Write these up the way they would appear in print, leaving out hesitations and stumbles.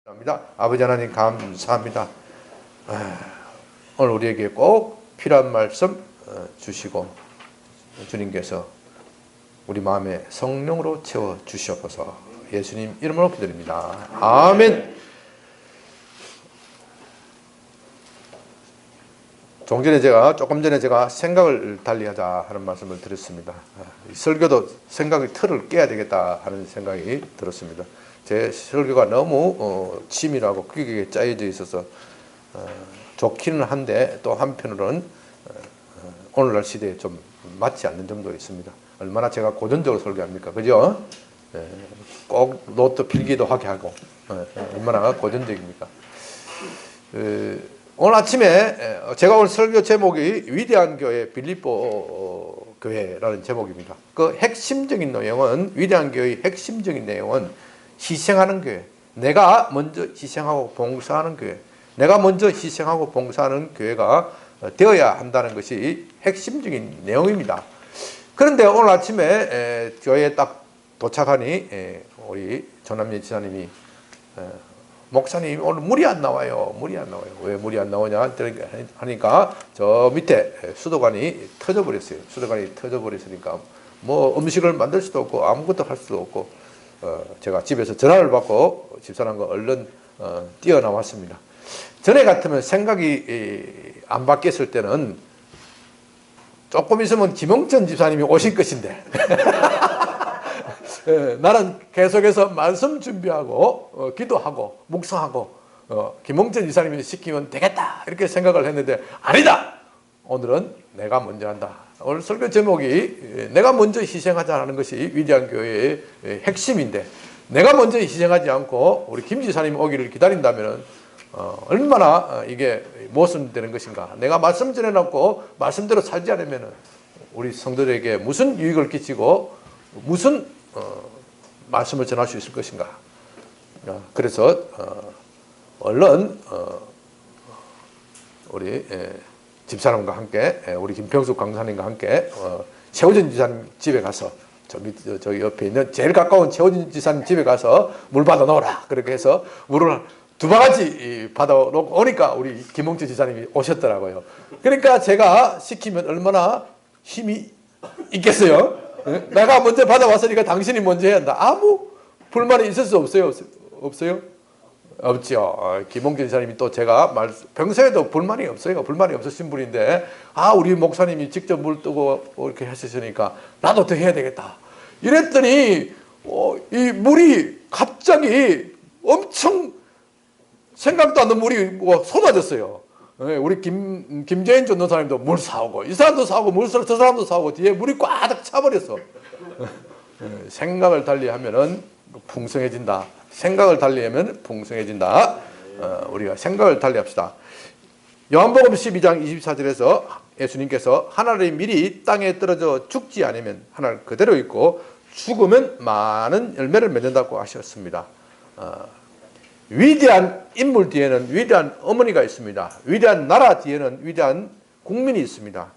합니다. 아버지 하나님 감사합니다. 오늘 우리에게 꼭 필요한 말씀 주시고 주님께서 우리 마음에 성령으로 채워 주시옵소서. 예수님 이름으로 기도드립니다. 아멘. 조금 전에 제가 생각을 달리하자 하는 말씀을 드렸습니다. 설교도 생각의 틀을 깨야 되겠다 하는 생각이 들었습니다. 제 설교가 너무 치밀하고 크게 짜여져 있어서 좋기는 한데 또 한편으로는 오늘날 시대에 좀 맞지 않는 점도 있습니다. 얼마나 제가 고전적으로 설교합니까? 그죠? 꼭 노트 필기도 하게 하고 얼마나 고전적입니까? 오늘 아침에 제가 오늘 설교 제목이 위대한 교회 빌립보 교회라는 제목입니다. 그 핵심적인 내용은 위대한 교회의 핵심적인 내용은 희생하는 교회, 내가 먼저 희생하고 봉사하는 교회, 내가 먼저 희생하고 봉사하는 교회가 되어야 한다는 것이 핵심적인 내용입니다. 그런데 오늘 아침에 교회에 딱 도착하니 우리 전남예 지사님이 목사님 오늘 물이 안 나와요. 왜 물이 안 나오냐 하니까 저 밑에 수도관이 터져버렸어요. 수도관이 터져버렸으니까 뭐 음식을 만들 수도 없고 아무것도 할 수도 없고 제가 집에서 전화를 받고 집사람과 얼른 뛰어나왔습니다. 전에 같으면 생각이 안 바뀌었을 때는 조금 있으면 김홍천 집사님이 오실 것인데 나는 계속해서 말씀 준비하고 기도하고 묵상하고 김홍천 집사님이 시키면 되겠다 이렇게 생각을 했는데 아니다! 오늘은 내가 먼저 한다. 오늘 설교 제목이 내가 먼저 희생하자는 것이 위대한 교회의 핵심인데 내가 먼저 희생하지 않고 우리 김 지사님 오기를 기다린다면 얼마나 이게 모순되는 것인가. 내가 말씀 전해놓고 말씀대로 살지 않으면 우리 성도들에게 무슨 유익을 끼치고 무슨 말씀을 전할 수 있을 것인가. 그래서 얼른 우리 집사람과 함께 우리 김평숙 강사님과 함께 최호진 지사님 집에 가서 저기 옆에 있는 제일 가까운 최호진 지사님 집에 가서 물 받아 놓으라. 그렇게 해서 물을 2바가지 받아 놓고 오니까 우리 김홍철 지사님이 오셨더라고요. 그러니까 제가 시키면 얼마나 힘이 있겠어요? 내가 먼저 받아왔으니까 당신이 먼저 해야 한다. 아무 불만이 있을 수 없어요? 없어요? 없죠. 김홍진 지사님이 또 제가 평소에도 불만이 없어요. 불만이 없으신 분인데 우리 목사님이 직접 물 뜨고 이렇게 하셨으니까 나도 더 해야 되겠다. 이랬더니 이 물이 갑자기 엄청 생각도 안 나는 물이 쏟아졌어요. 우리 김재인 전도사님도 물 사오고 이 사람도 사오고 저 사람도 사오고 뒤에 물이 꽉 차버렸어. 생각을 달리하면은 풍성해진다. 생각을 달리하면 풍성해진다. 우리가 생각을 달리합시다. 요한복음 12장 24절에서 예수님께서 하늘의 밀이 땅에 떨어져 죽지 않으면 하늘 그대로 있고 죽으면 많은 열매를 맺는다고 하셨습니다. 위대한 인물 뒤에는 위대한 어머니가 있습니다. 위대한 나라 뒤에는 위대한 국민이 있습니다.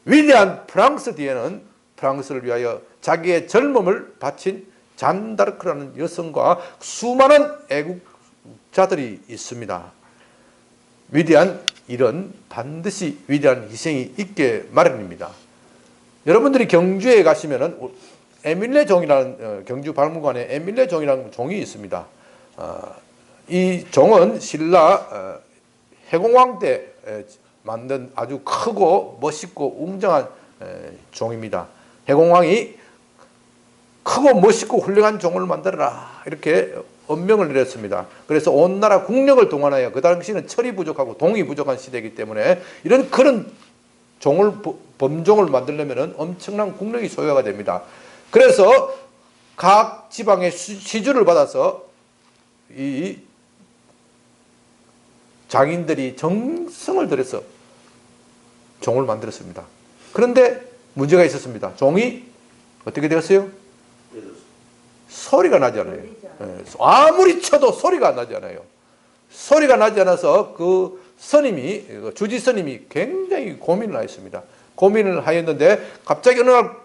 위대한 프랑스 뒤에는 프랑스를 위하여 자기의 젊음을 바친 잔다르크라는 여성과 수많은 애국자들이 있습니다. 위대한 일은 반드시 위대한 희생이 있게 마련입니다. 여러분들이 경주에 가시면은 에밀레 종이라는 경주 박물관에 에밀레 종이라는 종이 있습니다. 이 종은 신라 해공왕 때 만든 아주 크고 멋있고 웅장한 종입니다. 해공왕이 크고 멋있고 훌륭한 종을 만들어라 이렇게 엄명을 내렸습니다. 그래서 온 나라 국력을 동원하여 그 당시는 철이 부족하고 동이 부족한 시대이기 때문에 그런 범종을 만들려면 엄청난 국력이 소요가 됩니다. 그래서 각 지방의 시주를 받아서 이 장인들이 정성을 들여서 종을 만들었습니다. 그런데 문제가 있었습니다. 종이 어떻게 되었어요? 소리가 나지 않아요. 아무리 쳐도 소리가 나지 않아요. 소리가 나지 않아서 그 스님이 주지 스님이 굉장히 고민을 하였습니다. 고민을 하였는데 갑자기 어느 날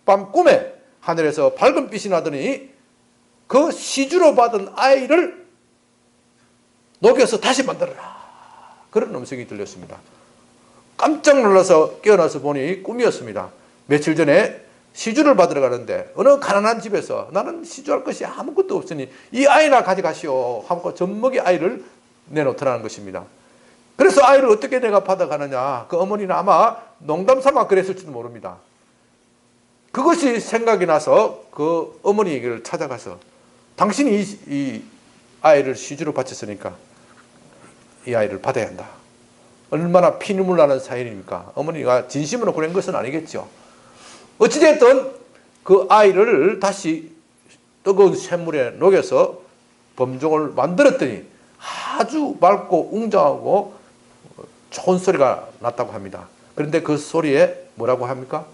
밤 꿈에 하늘에서 밝은 빛이 나더니 그 시주로 받은 아이를 녹여서 다시 만들어라. 그런 음성이 들렸습니다. 깜짝 놀라서 깨어나서 보니 꿈이었습니다. 며칠 전에 시주를 받으러 가는데 어느 가난한 집에서 나는 시주할 것이 아무것도 없으니 이 아이나 가져가시오 하고 젖먹이 아이를 내놓더라는 것입니다. 그래서 아이를 어떻게 내가 받아가느냐, 그 어머니는 아마 농담 삼아 그랬을지도 모릅니다. 그것이 생각이 나서 그 어머니에게 찾아가서 당신이 이 아이를 시주로 바쳤으니까 이 아이를 받아야 한다. 얼마나 피눈물 나는 사연입니까? 어머니가 진심으로 그런 것은 아니겠죠. 어찌됐든 그 아이를 다시 뜨거운 샘물에 녹여서 범종을 만들었더니 아주 맑고 웅장하고 좋은 소리가 났다고 합니다. 그런데 그 소리에 뭐라고 합니까?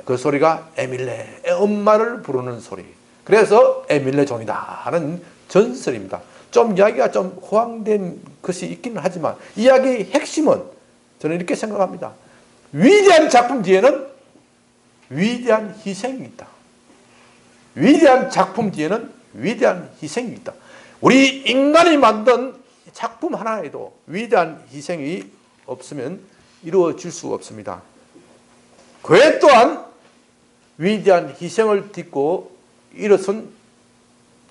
그 소리가 에밀레, 엄마를 부르는 소리. 그래서 에밀레종이다 하는 전설입니다. 좀 이야기가 좀 호황된 것이 있기는 하지만 이야기의 핵심은 저는 이렇게 생각합니다. 위대한 작품 뒤에는 위대한 희생이 있다. 위대한 작품 뒤에는 위대한 희생이 있다. 우리 인간이 만든 작품 하나에도 위대한 희생이 없으면 이루어질 수 없습니다. 교회 또한 위대한 희생을 딛고 일어선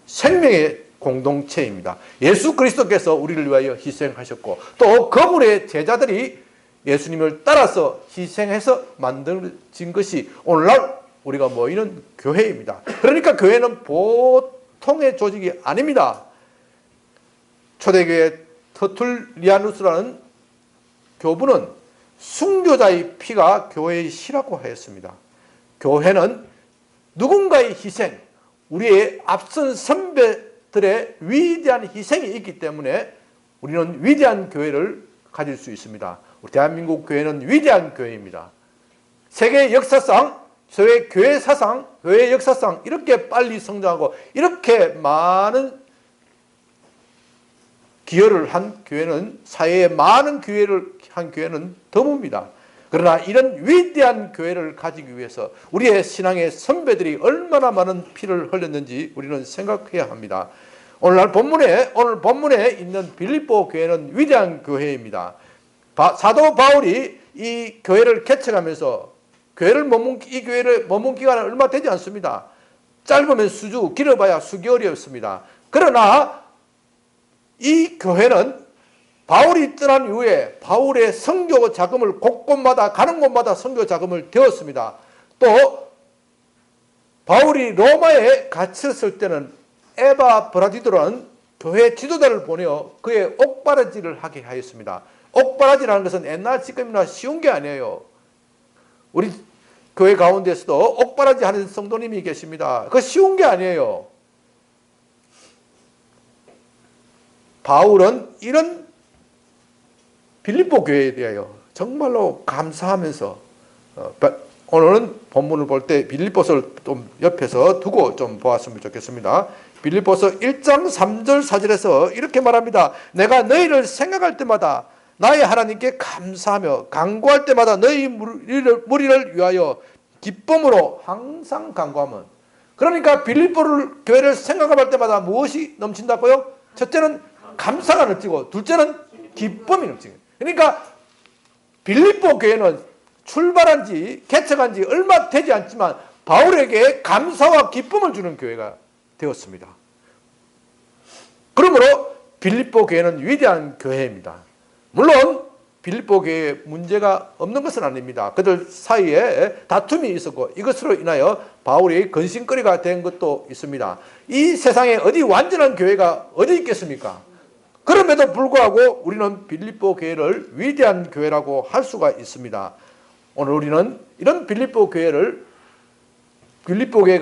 생명의 공동체입니다. 예수 그리스도께서 우리를 위하여 희생하셨고 또 그분의 제자들이 예수님을 따라서 희생해서 만들어진 것이 오늘날 우리가 모이는 교회입니다. 그러니까 교회는 보통의 조직이 아닙니다. 초대교회 터툴리아누스라는 교부는 순교자의 피가 교회의 시라고 하였습니다. 교회는 누군가의 희생, 우리의 앞선 선배들의 위대한 희생이 있기 때문에 우리는 위대한 교회를 가질 수 있습니다. 우리 대한민국 교회는 위대한 교회입니다. 세계 역사상, 세계 교회 사상, 교회 역사상 이렇게 빨리 성장하고 이렇게 많은 기여를 한 교회는, 사회에 많은 기여를 한 교회는 드뭅니다. 그러나 이런 위대한 교회를 가지기 위해서 우리의 신앙의 선배들이 얼마나 많은 피를 흘렸는지 우리는 생각해야 합니다. 오늘 본문에 있는 빌립보 교회는 위대한 교회입니다. 사도 바울이 이 교회를 개척하면서 이 교회를 머문 기간은 얼마 되지 않습니다. 짧으면 수주, 길어봐야 수개월이었습니다. 그러나 이 교회는 바울이 떠난 이후에 바울의 선교 자금을 곳곳마다 가는 곳마다 선교 자금을 되었습니다. 또 바울이 로마에 갇혔을 때는 에바 브라디도라는 교회 지도자를 보내어 그의 옥바라지를 하게 하였습니다. 옥바라지라는 것은 옛날 지금이나 쉬운 게 아니에요. 우리 교회 가운데서도 옥바라지 하는 성도님이 계십니다. 그거 쉬운 게 아니에요. 바울은 이런 빌립보 교회에 대하여 정말로 감사하면서 오늘은 본문을 볼 때 빌립보서를 좀 옆에서 두고 좀 보았으면 좋겠습니다. 빌립보서 1장 3절 4절에서 이렇게 말합니다. 내가 너희를 생각할 때마다 나의 하나님께 감사하며 간구할 때마다 너희 무리를 위하여 기쁨으로 항상 간구하면. 그러니까 빌립보 교회를 생각할 때마다 무엇이 넘친다고요? 첫째는 감사가 넘치고 둘째는 기쁨이 넘치고. 그러니까 빌립보 교회는 출발한 지 개척한 지 얼마 되지 않지만 바울에게 감사와 기쁨을 주는 교회가 되었습니다. 그러므로 빌립보 교회는 위대한 교회입니다. 물론 빌립보 교회에 문제가 없는 것은 아닙니다. 그들 사이에 다툼이 있었고 이것으로 인하여 바울이 근심거리가 된 것도 있습니다. 이 세상에 어디 완전한 교회가 어디 있겠습니까? 그럼에도 불구하고 우리는 빌립보 교회를 위대한 교회라고 할 수가 있습니다. 오늘 우리는 이런 빌립보 교회가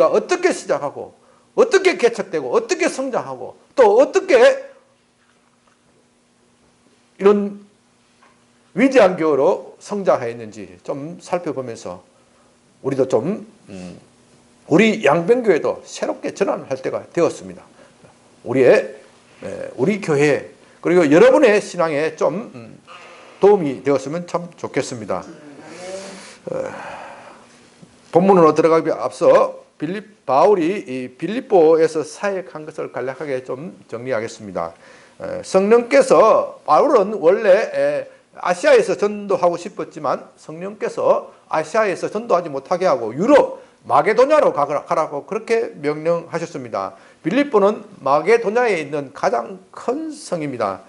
어떻게 시작하고 어떻게 개척되고 어떻게 성장하고 또 어떻게 이런 위대한 교회로 성장하였는지 좀 살펴보면서 우리도 좀 우리 양변교회도 새롭게 전환할 때가 되었습니다. 우리 교회 그리고 여러분의 신앙에 좀 도움이 되었으면 참 좋겠습니다. 본문으로 들어가기 앞서 바울이 이 빌립보에서 사역한 것을 간략하게 좀 정리하겠습니다. 성령께서 바울은 원래 아시아에서 전도하고 싶었지만 성령께서 아시아에서 전도하지 못하게 하고 유럽 마게도냐로 가라고 그렇게 명령하셨습니다. 빌립보는 마게도냐에 있는 가장 큰 성입니다.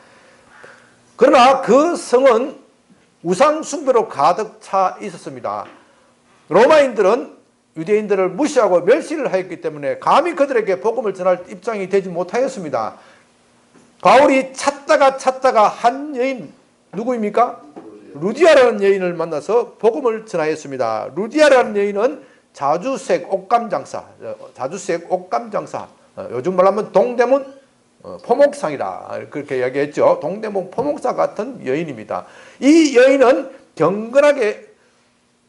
그러나 그 성은 우상 숭배로 가득 차 있었습니다. 로마인들은 유대인들을 무시하고 멸시를 하였기 때문에 감히 그들에게 복음을 전할 입장이 되지 못하였습니다. 바울이 찾다가 한 여인 누구입니까? 루디아라는 여인을 만나서 복음을 전하였습니다. 루디아라는 여인은 자주색 옷감 장사, 요즘 말하면 동대문 포목상이라 그렇게 이야기했죠. 동대문 포목사 같은 여인입니다. 이 여인은 경건하게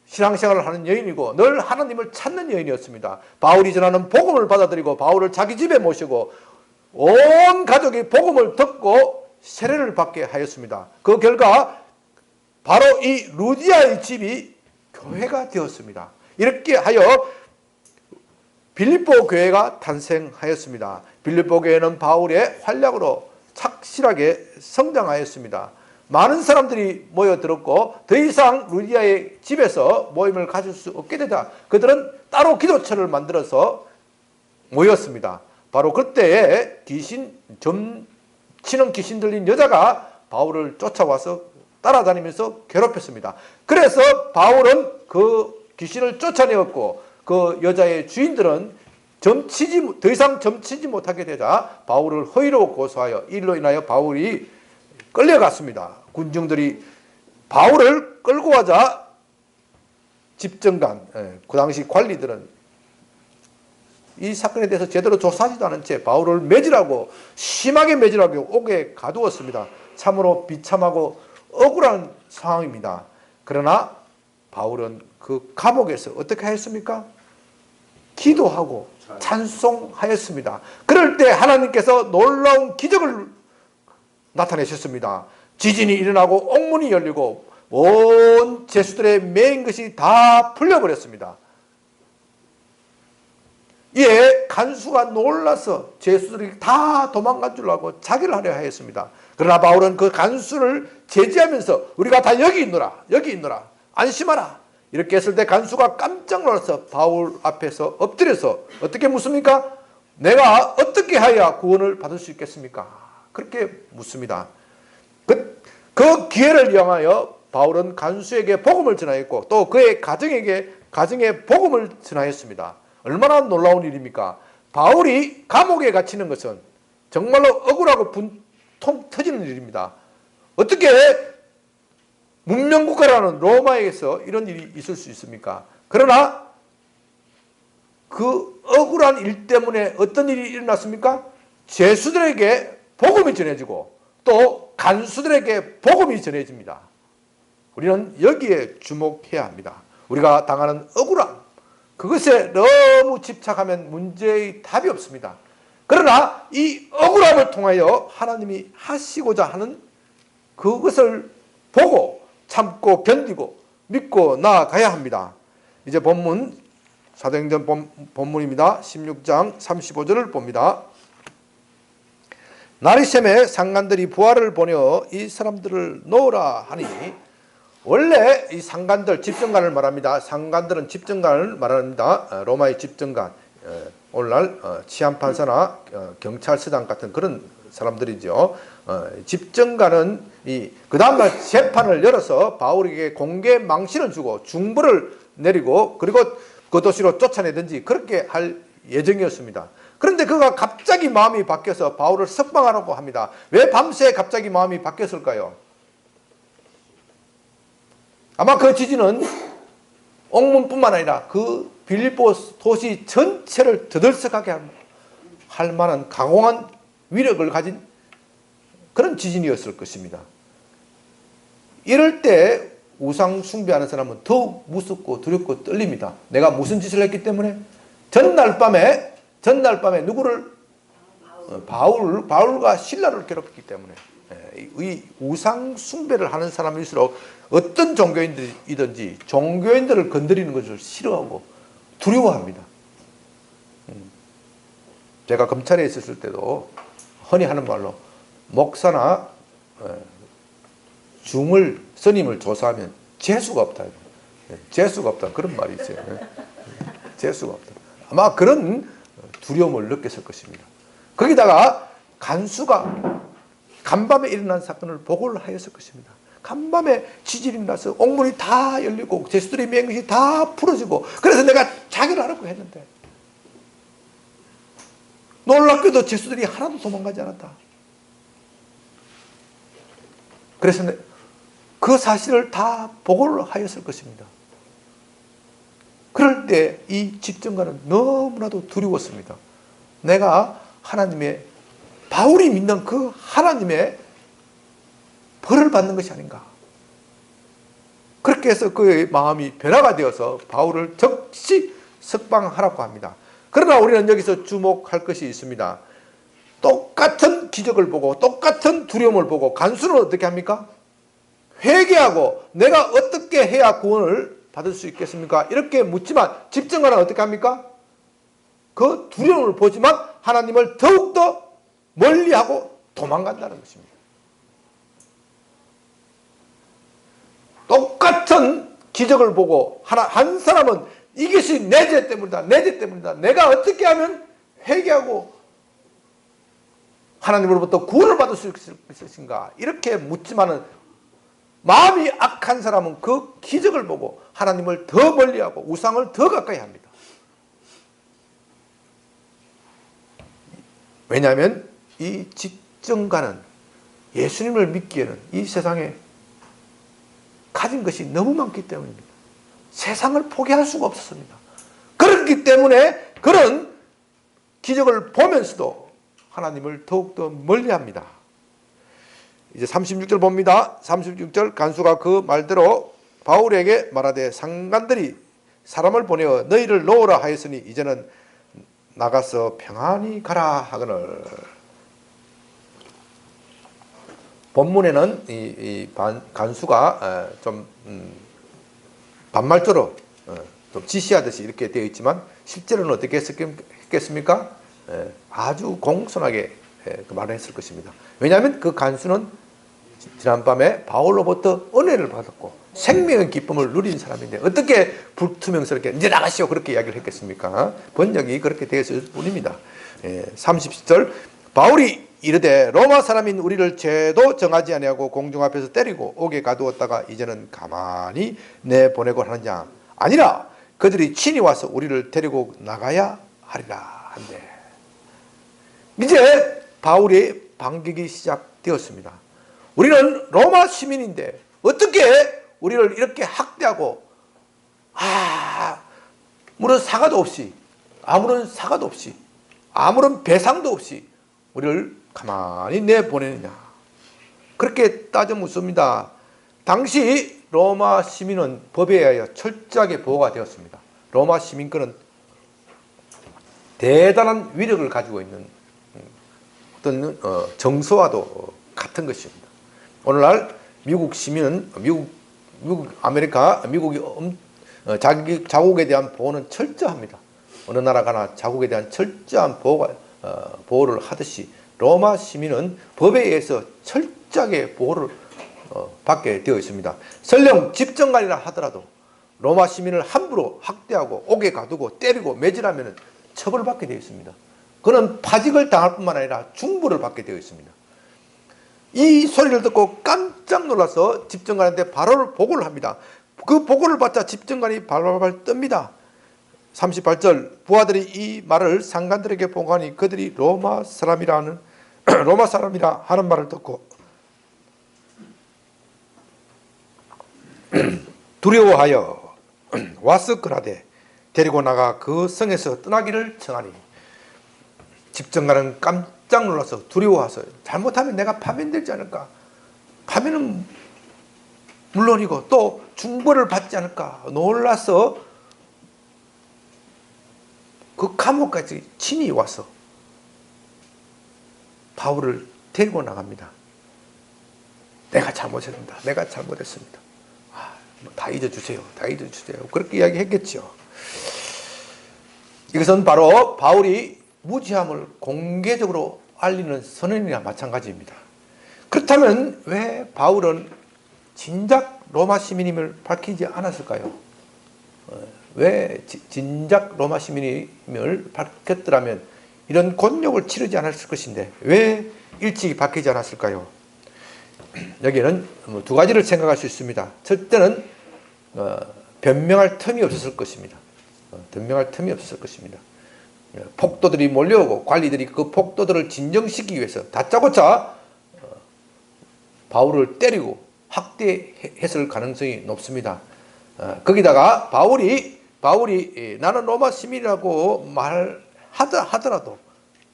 신앙생활을 하는 여인이고 늘 하나님을 찾는 여인이었습니다. 바울이 전하는 복음을 받아들이고 바울을 자기 집에 모시고 온 가족이 복음을 듣고 세례를 받게 하였습니다. 그 결과 바로 이 루디아의 집이 교회가 되었습니다. 이렇게 하여 빌립보 교회가 탄생하였습니다. 빌립보 교회는 바울의 활약으로 착실하게 성장하였습니다. 많은 사람들이 모여들었고 더 이상 루디아의 집에서 모임을 가질 수 없게 되자 그들은 따로 기도처를 만들어서 모였습니다. 바로 그때에 점치는 귀신 들린 여자가 바울을 쫓아와서 따라다니면서 괴롭혔습니다. 그래서 바울은 그 귀신을 쫓아내었고 그 여자의 주인들은 더 이상 점치지 못하게 되자 바울을 허위로 고소하여 이로 인하여 바울이 끌려갔습니다. 군중들이 바울을 끌고 가자 집정관, 그 당시 관리들은 이 사건에 대해서 제대로 조사하지도 않은 채 바울을 심하게 매질하고 옥에 가두었습니다. 참으로 비참하고 억울한 상황입니다. 그러나 바울은 그 감옥에서 어떻게 하였습니까? 기도하고 찬송하였습니다. 그럴 때 하나님께서 놀라운 기적을 나타내셨습니다. 지진이 일어나고 옥문이 열리고 온 죄수들의 매인 것이 다 풀려버렸습니다. 이에 간수가 놀라서 죄수들이 다 도망간 줄 알고 자기를 하려 하였습니다. 그러나 바울은 그 간수를 제지하면서 우리가 다 여기 있노라 안심하라 이렇게 했을 때 간수가 깜짝 놀라서 바울 앞에서 엎드려서 어떻게 묻습니까? 내가 어떻게 해야 구원을 받을 수 있겠습니까? 그렇게 묻습니다. 그 기회를 이용하여 바울은 간수에게 복음을 전하였고 또 그의 가정에 복음을 전하였습니다. 얼마나 놀라운 일입니까? 바울이 감옥에 갇히는 것은 정말로 억울하고 분통 터지는 일입니다. 어떻게 문명국가라는 로마에서 이런 일이 있을 수 있습니까? 그러나 그 억울한 일 때문에 어떤 일이 일어났습니까? 죄수들에게 복음이 전해지고 또 간수들에게 복음이 전해집니다. 우리는 여기에 주목해야 합니다. 우리가 당하는 억울함, 그것에 너무 집착하면 문제의 답이 없습니다. 그러나 이 억울함을 통하여 하나님이 하시고자 하는 그것을 보고 참고 견디고 믿고 나아가야 합니다. 이제 본문 사도행전 본문입니다. 16장 35절을 봅니다. 나리샘의 상관들이 부하를 보내어 이 사람들을 놓으라 하니 원래 이 상관들 집정관을 말합니다. 상관들은 집정관을 말합니다. 로마의 집정관 오늘날 치안판사나 경찰서장 같은 그런 사람들이죠. 집정관은 그 다음날 재판을 열어서 바울에게 공개 망신을 주고 중벌을 내리고 그리고 그 도시로 쫓아내든지 그렇게 할 예정이었습니다. 그런데 그가 갑자기 마음이 바뀌어서 바울을 석방하라고 합니다. 왜 밤새 갑자기 마음이 바뀌었을까요? 아마 그 지진은 옥문뿐만 아니라 그 빌립보 도시 전체를 들썩하게 할 만한 강공한 위력을 가진 그런 지진이었을 것입니다. 이럴 때 우상 숭배하는 사람은 더욱 무섭고 두렵고 떨립니다. 내가 무슨 짓을 했기 때문에 전날 밤에 누구를 바울과 실라를 괴롭혔기 때문에 이 우상 숭배를 하는 사람일수록 어떤 종교인들이든지 종교인들을 건드리는 것을 싫어하고 두려워합니다. 제가 검찰에 있었을 때도 흔히 하는 말로 목사나 중을 스님을 조사하면 재수가 없다. 재수가 없다. 그런 말이 있어요. 재수가 없다. 아마 그런 두려움을 느꼈을 것입니다. 거기다가 간수가 간밤에 일어난 사건을 보고를 하였을 것입니다. 간밤에 지진이 나서 옥문이 다 열리고 제수들의 맹것이 다 풀어지고 그래서 내가 자결을 하려고 했는데 놀랍게도 제수들이 하나도 도망가지 않았다. 그래서 그 사실을 다 보고를 하였을 것입니다. 그럴 때 이 집정관은 너무나도 두려웠습니다. 내가 하나님의 바울이 믿는 그 하나님의 벌을 받는 것이 아닌가. 그렇게 해서 그의 마음이 변화가 되어서 바울을 즉시 석방하라고 합니다. 그러나 우리는 여기서 주목할 것이 있습니다. 똑같은 기적을 보고 똑같은 두려움을 보고 간수는 어떻게 합니까? 회개하고 내가 어떻게 해야 구원을 받을 수 있겠습니까? 이렇게 묻지만 집정관은 어떻게 합니까? 그 두려움을 보지만 하나님을 더욱더 멀리하고 도망간다는 것입니다. 똑같은 기적을 보고 한 사람은 이것이 내 죄 때문이다. 내 죄 때문이다. 내가 어떻게 하면 회개하고 하나님으로부터 구원을 받을 수 있을 것인가? 이렇게 묻지만은 마음이 악한 사람은 그 기적을 보고 하나님을 더 멀리하고 우상을 더 가까이 합니다. 왜냐하면 이 집정관은 예수님을 믿기에는 이 세상에 가진 것이 너무 많기 때문입니다. 세상을 포기할 수가 없었습니다. 그렇기 때문에 그런 기적을 보면서도 하나님을 더욱더 멀리합니다. 이제 36절 봅니다. 36절 간수가 그 말대로 바울에게 말하되 상관들이 사람을 보내어 너희를 놓으라 하였으니 이제는 나가서 평안히 가라 하거늘. 본문에는 이 간수가 좀 반말조로 좀 지시하듯이 이렇게 되어 있지만 실제로는 어떻게 했겠습니까? 아주 공손하게 말을 했을 것입니다. 왜냐하면 그 간수는 지난밤에 바울로부터 은혜를 받았고 생명의 기쁨을 누린 사람인데 어떻게 불투명스럽게 이제 나가시오 그렇게 이야기를 했겠습니까? 번역이 그렇게 되어 있을 뿐입니다. 30절 바울이 이르되 로마 사람인 우리를 죄도 정하지 아니하고 공중 앞에서 때리고 옥에 가두었다가 이제는 가만히 내보내고 하느냐 아니라 그들이 친히 와서 우리를 데리고 나가야 하리라 한대. 이제 바울의 반격이 시작되었습니다. 우리는 로마 시민인데 어떻게 우리를 이렇게 학대하고 아무런 사과도 없이 아무런 배상도 없이 우리를 가만히 내보내느냐. 그렇게 따져 묻습니다. 당시 로마 시민은 법에 의하여 철저하게 보호가 되었습니다. 로마 시민권은 대단한 위력을 가지고 있는 어떤 정서와도 같은 것입니다. 오늘날 미국 시민은 미국이 자기 자국에 대한 보호는 철저합니다. 어느 나라 가나 자국에 대한 철저한 보호를 하듯이 로마 시민은 법에 의해서 철저하게 보호를 받게 되어 있습니다. 설령 집정관이라 하더라도 로마 시민을 함부로 학대하고 옥에 가두고 때리고 매질하면 처벌받게 되어 있습니다. 그는 파직을 당할 뿐만 아니라 중부를 받게 되어 있습니다. 이 소리를 듣고 깜짝 놀라서 집정관한테 바로 보고를 합니다. 그 보고를 받자 집정관이 발발발 뜹니다. 38절 부하들이 이 말을 상관들에게 보고하니 그들이 로마 사람이라 하는 말을 듣고 두려워하여 와서 그라되 데리고 나가 그 성에서 떠나기를 청하니 집정관은 깜짝 놀라서 두려워해서 잘못하면 내가 파면되지 않을까, 파면은 물론이고 또 중벌을 받지 않을까 놀라서 그 감옥까지 친히 와서 바울을 데리고 나갑니다. 내가 잘못했습니다. 내가 잘못했습니다. 다 잊어주세요. 다 잊어주세요. 그렇게 이야기했겠죠. 이것은 바로 바울이 무지함을 공개적으로 알리는 선언이나 마찬가지입니다. 그렇다면 왜 바울은 진작 로마 시민임을 밝히지 않았을까요? 왜 진작 로마 시민임을 밝혔더라면 이런 곤욕을 치르지 않았을 것인데 왜 일찍 밝히지 않았을까요? 여기에는 두 가지를 생각할 수 있습니다. 첫째는 변명할 틈이 없었을 것입니다. 변명할 틈이 없었을 것입니다. 폭도들이 몰려오고 관리들이 그 폭도들을 진정시키기 위해서 다짜고짜 바울을 때리고 학대했을 가능성이 높습니다. 거기다가 바울이 나는 로마 시민이라고 말하더라도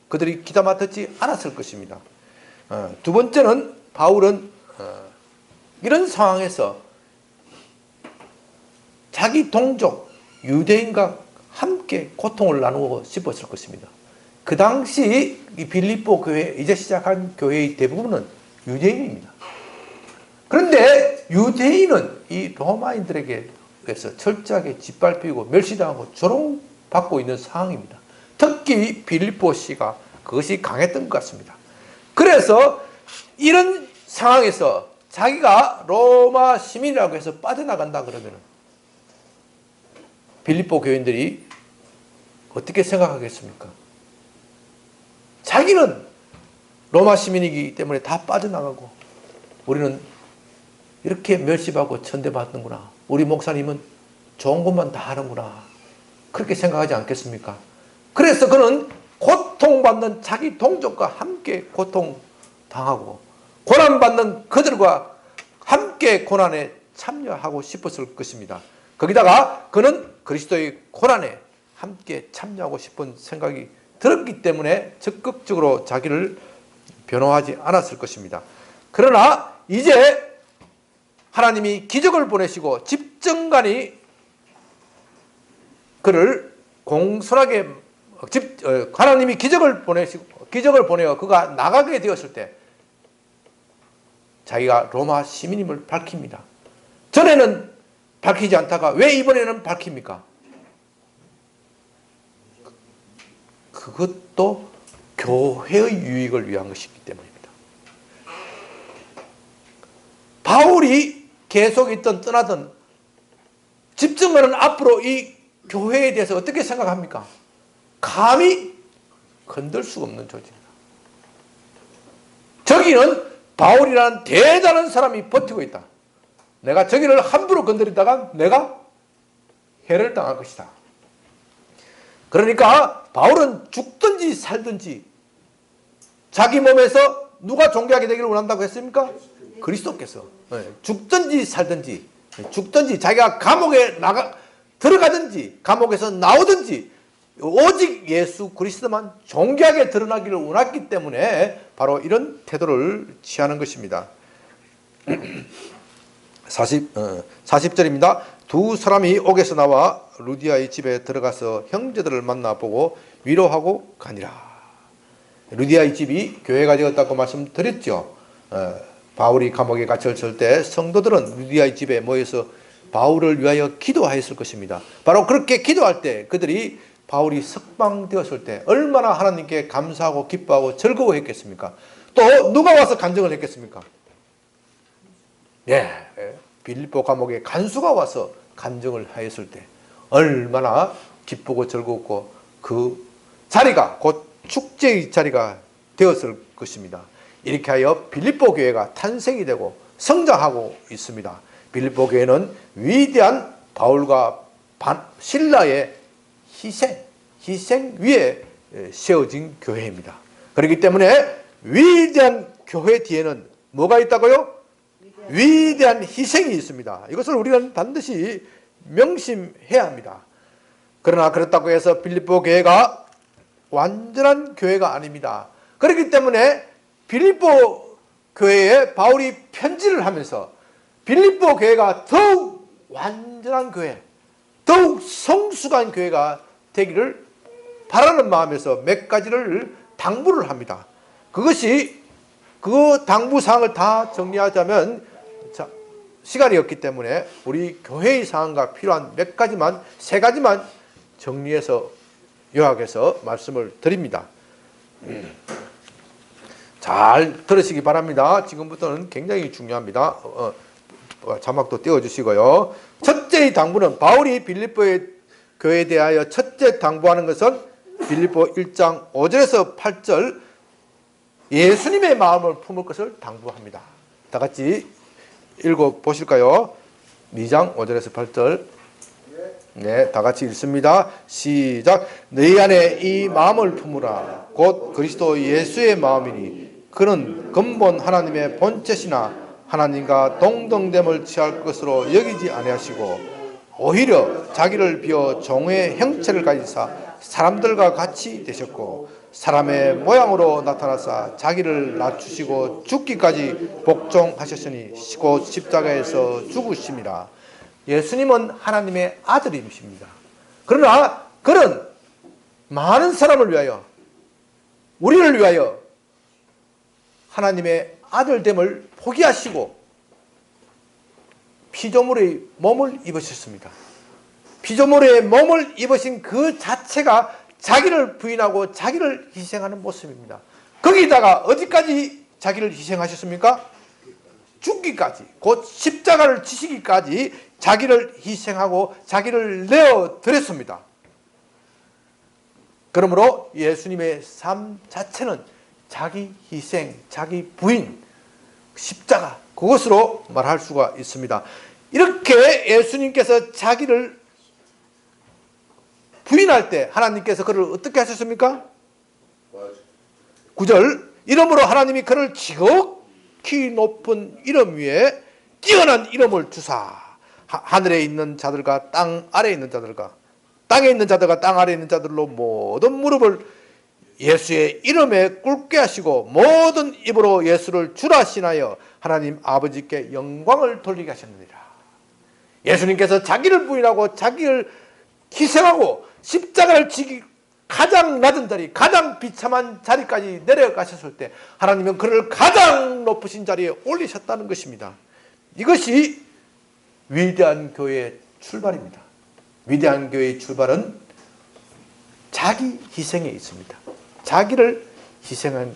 그들이 귀담아 듣지 않았을 것입니다. 두 번째는 바울은 이런 상황에서 자기 동족 유대인과 함께 고통을 나누고 싶었을 것입니다. 그 당시 이 빌립보 교회, 이제 시작한 교회의 대부분은 유대인입니다. 그런데 유대인은 이 로마인들에게서 철저하게 짓밟히고 멸시당하고 조롱받고 있는 상황입니다. 특히 빌립보시가 그것이 강했던 것 같습니다. 그래서 이런 상황에서 자기가 로마 시민이라고 해서 빠져나간다 그러면 빌립보 교인들이 어떻게 생각하겠습니까? 자기는 로마 시민이기 때문에 다 빠져나가고 우리는 이렇게 멸시받고 천대받는구나. 우리 목사님은 좋은 것만 다 하는구나. 그렇게 생각하지 않겠습니까? 그래서 그는 고통받는 자기 동족과 함께 고통당하고 고난받는 그들과 함께 고난에 참여하고 싶었을 것입니다. 거기다가 그는 그리스도의 고난에 함께 참여하고 싶은 생각이 들었기 때문에 적극적으로 자기를 변호하지 않았을 것입니다. 그러나 이제 하나님이 기적을 보내시고 집정관이 그를 공손하게 하나님이 기적을 보내어 그가 나가게 되었을 때 자기가 로마 시민임을 밝힙니다. 전에는 밝히지 않다가 왜 이번에는 밝힙니까? 그것도 교회의 유익을 위한 것이기 때문입니다. 바울이 계속 있든 떠나든 집정관은 앞으로 이 교회에 대해서 어떻게 생각합니까? 감히 건들 수가 없는 조직입니다. 저기는 바울이라는 대단한 사람이 버티고 있다. 내가 저기를 함부로 건드리다가 내가 해를 당할 것이다. 그러니까 바울은 죽든지 살든지 자기 몸에서 누가 존귀하게 되기를 원한다고 했습니까? 그리스도께서. 죽든지 살든지 자기가 감옥에 들어가든지 감옥에서 나오든지 오직 예수 그리스도만 존귀하게 드러나기를 원했기 때문에 바로 이런 태도를 취하는 것입니다. 40절입니다. 두 사람이 옥에서 나와 루디아의 집에 들어가서 형제들을 만나보고 위로하고 가니라. 루디아의 집이 교회가 되었다고 말씀드렸죠. 바울이 감옥에 갇혔을 때 성도들은 루디아의 집에 모여서 바울을 위하여 기도하였을 것입니다. 바로 그렇게 기도할 때 그들이 바울이 석방되었을 때 얼마나 하나님께 감사하고 기뻐하고 즐거워했겠습니까? 또 누가 와서 간증을 했겠습니까? 빌립보 감옥에 간수가 와서 간증을 하였을 때 얼마나 기쁘고 즐겁고 그 자리가 곧 축제의 자리가 되었을 것입니다. 이렇게 하여 빌립보 교회가 탄생이 되고 성장하고 있습니다. 빌립보 교회는 위대한 바울과 실라의 희생 위에 세워진 교회입니다. 그렇기 때문에 위대한 교회 뒤에는 뭐가 있다고요? 위대한 희생이 있습니다. 이것을 우리는 반드시 명심해야 합니다. 그러나 그렇다고 해서 빌립보 교회가 완전한 교회가 아닙니다. 그렇기 때문에 빌립보 교회에 바울이 편지를 하면서 빌립보 교회가 더욱 완전한 교회, 더욱 성숙한 교회가 되기를 바라는 마음에서 몇 가지를 당부를 합니다. 그것이 그 당부사항을 다 정리하자면 시간이 없기 때문에 우리 교회의 사항과 필요한 몇 가지만, 세 가지만 정리해서 요약해서 말씀을 드립니다. 잘 들으시기 바랍니다. 지금부터는 굉장히 중요합니다. 자막도 띄워주시고요. 첫째의 당부는 바울이 빌립보의 교회에 대하여 첫째 당부하는 것은 빌립보 1장 5절에서 8절 예수님의 마음을 품을 것을 당부합니다. 다 같이 읽어보실까요? 2장 5절에서 8절. 네, 다 같이 읽습니다. 시작. 너희 안에 이 마음을 품으라. 곧 그리스도 예수의 마음이니 그는 근본 하나님의 본체시나 하나님과 동등됨을 취할 것으로 여기지 아니하시고 오히려 자기를 비워 종의 형체를 가지사 사람들과 같이 되셨고 사람의 모양으로 나타나사 자기를 낮추시고 죽기까지 복종하셨으니 곧 십자가에서 죽으심이라. 예수님은 하나님의 아들이십니다. 그러나 그는 많은 사람을 위하여, 우리를 위하여 하나님의 아들됨을 포기하시고 피조물의 몸을 입으셨습니다. 피조물의 몸을 입으신 그 자체가 자기를 부인하고 자기를 희생하는 모습입니다. 거기다가 어디까지 자기를 희생하셨습니까? 죽기까지, 곧 십자가를 지시기까지 자기를 희생하고 자기를 내어드렸습니다. 그러므로 예수님의 삶 자체는 자기 희생, 자기 부인, 십자가, 그것으로 말할 수가 있습니다. 이렇게 예수님께서 자기를 부인할 때 하나님께서 그를 어떻게 하셨습니까? 9절. 이러므로 하나님이 그를 지극히 높은 이름 위에 뛰어난 이름을 주사 하늘에 있는 자들과 땅 아래에 있는 자들과 땅에 있는 자들과 땅 아래에 있는 자들로 모든 무릎을 예수의 이름에 꿇게 하시고 모든 입으로 예수를 주라 신하여 하나님 아버지께 영광을 돌리게 하셨느니라. 예수님께서 자기를 부인하고 자기를 희생하고 십자가를 지기 가장 낮은 자리, 가장 비참한 자리까지 내려가셨을 때 하나님은 그를 가장 높으신 자리에 올리셨다는 것입니다. 이것이 위대한 교회의 출발입니다. 위대한 교회의 출발은 자기 희생에 있습니다. 자기를 희생하는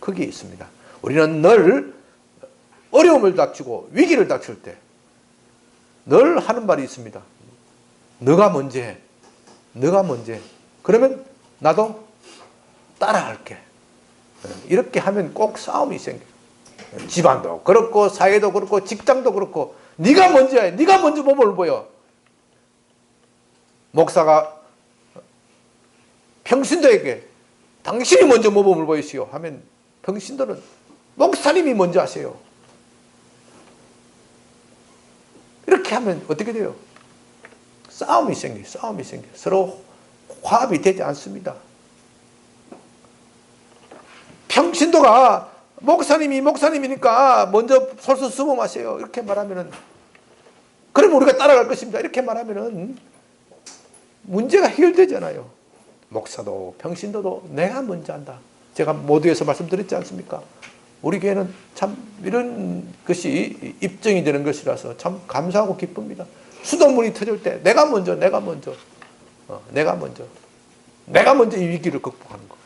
거기에 있습니다. 우리는 늘 어려움을 닥치고 위기를 닥칠 때 늘 하는 말이 있습니다. 너가 먼저 해. 너가 먼저 해. 그러면 나도 따라할게. 이렇게 하면 꼭 싸움이 생겨요. 집안도 그렇고 사회도 그렇고 직장도 그렇고 네가 먼저 해. 네가 먼저 몸을 보여. 목사가 평신도에게 당신이 먼저 모범을 보이시오 하면 평신도는 목사님이 먼저 하세요. 이렇게 하면 어떻게 돼요? 싸움이 생겨요. 싸움이 생겨요. 서로 화합이 되지 않습니다. 평신도가 목사님이 목사님이니까 먼저 솔선수범하세요. 이렇게 말하면은 그러면 우리가 따라갈 것입니다. 이렇게 말하면은 문제가 해결되잖아요. 목사도 평신도도 내가 먼저 한다. 제가 모두에서 말씀드렸지 않습니까? 우리 교회는 참 이런 것이 입증이 되는 것이라서 참 감사하고 기쁩니다. 수돗물이 터질 때 내가 먼저 내가 먼저 이 위기를 극복하는 것.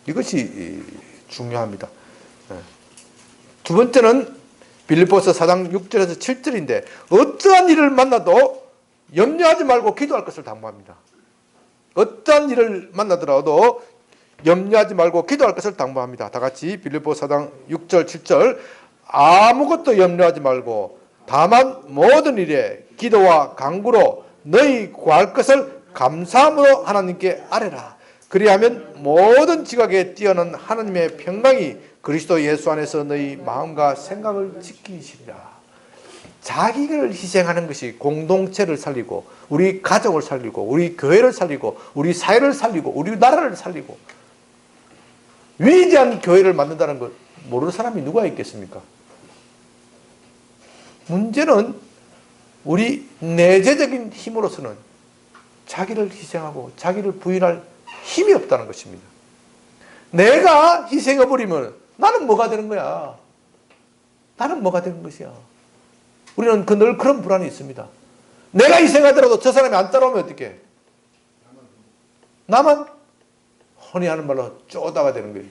이것이 중요합니다. 두 번째는 빌립보서 4장 6절에서 7절인데 어떠한 일을 만나도 염려하지 말고 기도할 것을 당부합니다. 어떠한 일을 만나더라도 염려하지 말고 기도할 것을 당부합니다. 다 같이 빌립보 4장 6절 7절. 아무것도 염려하지 말고 다만 모든 일에 기도와 간구로 너희 구할 것을 감사함으로 하나님께 아뢰라. 그리하면 모든 지각에 뛰어난 하나님의 평강이 그리스도 예수 안에서 너희 마음과 생각을 지키시리라. 자기를 희생하는 것이 공동체를 살리고 우리 가정을 살리고 우리 교회를 살리고 우리 사회를 살리고 우리 나라를 살리고 위대한 교회를 만든다는 걸 모르는 사람이 누가 있겠습니까? 문제는 우리 내재적인 힘으로서는 자기를 희생하고 자기를 부인할 힘이 없다는 것입니다. 내가 희생해버리면 나는 뭐가 되는 거야? 나는 뭐가 되는 것이야? 우리는 늘 그런 불안이 있습니다. 내가 희생하더라도 저 사람이 안 따라오면 어떡해? 나만 흔히 하는 말로 쪼다가 되는 거예요.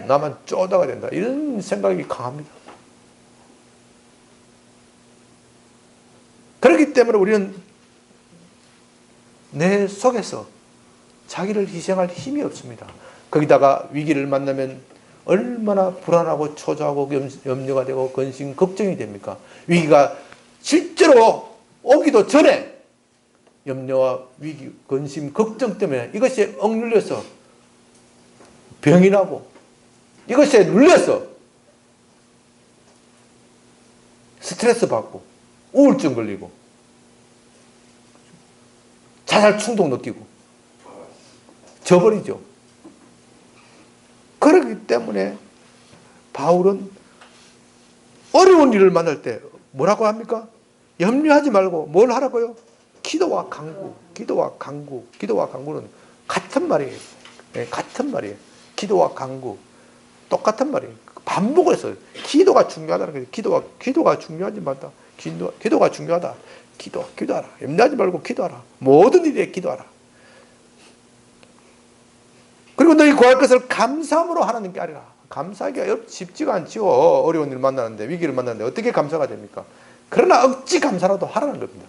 나만 쪼다가 된다. 이런 생각이 강합니다. 그렇기 때문에 우리는 내 속에서 자기를 희생할 힘이 없습니다. 거기다가 위기를 만나면 얼마나 불안하고 초조하고 염려가 되고 근심, 걱정이 됩니까? 위기가 실제로 오기도 전에 염려와 위기, 근심, 걱정 때문에 이것이 억눌려서 병이 나고 이것에 눌려서 스트레스 받고 우울증 걸리고 자살 충동 느끼고 져버리죠. 그렇기 때문에 바울은 어려운 일을 만날 때 뭐라고 합니까? 염려하지 말고 뭘 하라고요? 기도와 간구, 기도와 간구, 기도와 간구는 같은 말이에요. 네, 같은 말이에요. 기도와 간구 똑같은 말이에요. 반복을 했어요. 기도가 중요하다는 거예요. 기도가 중요하지 말다. 기도가 중요하다. 기도하라. 염려하지 말고 기도하라. 모든 일에 기도하라. 그리고 너희 구할 것을 감사함으로 하나님께 아뢰라. 감사하기가 쉽지가 않지요. 어려운 일을 만나는데, 위기를 만나는데 어떻게 감사가 됩니까? 그러나 억지 감사라도 하라는 겁니다.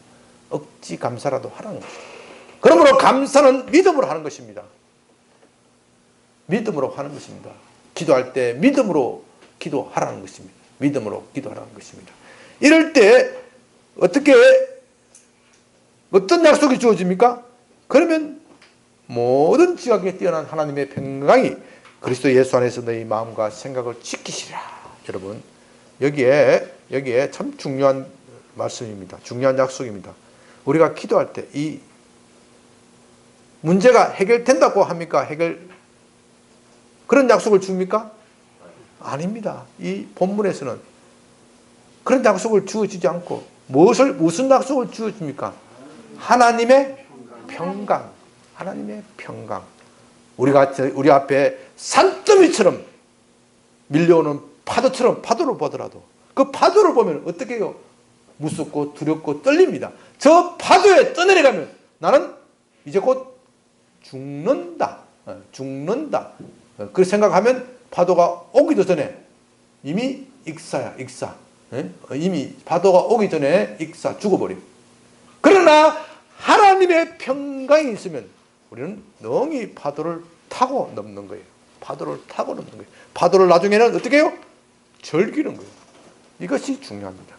억지 감사라도 하라는 것입니다. 그러므로 감사는 믿음으로 하는 것입니다. 믿음으로 하는 것입니다. 기도할 때 믿음으로 기도하라는 것입니다. 믿음으로 기도하라는 것입니다. 이럴 때 어떤 약속이 주어집니까? 그러면 모든 지각에 뛰어난 하나님의 평강이 그리스도 예수 안에서 너희 마음과 생각을 지키시라. 여러분, 여기에 참 중요한 말씀입니다. 중요한 약속입니다. 우리가 기도할 때 이 문제가 해결된다고 합니까? 그런 약속을 줍니까? 아닙니다. 이 본문에서는 그런 약속을 주어지지 않고 무슨 약속을 주어집니까? 하나님의 평강. 하나님의 평강. 우리 앞에 산더미처럼 밀려오는 파도를 보더라도 그 파도를 보면 어떻게 해요? 무섭고 두렵고 떨립니다. 저 파도에 떠내려가면 나는 이제 곧 죽는다. 그 생각하면 파도가 오기도 전에 이미 익사야, 익사. 이미 파도가 오기 전에 익사, 죽어버려. 그러나 하나님의 평강이 있으면 우리는 능히 파도를 타고 넘는 거예요. 파도를 타고 넘는 거예요. 파도를 나중에는 어떻게 해요? 즐기는 거예요. 이것이 중요합니다.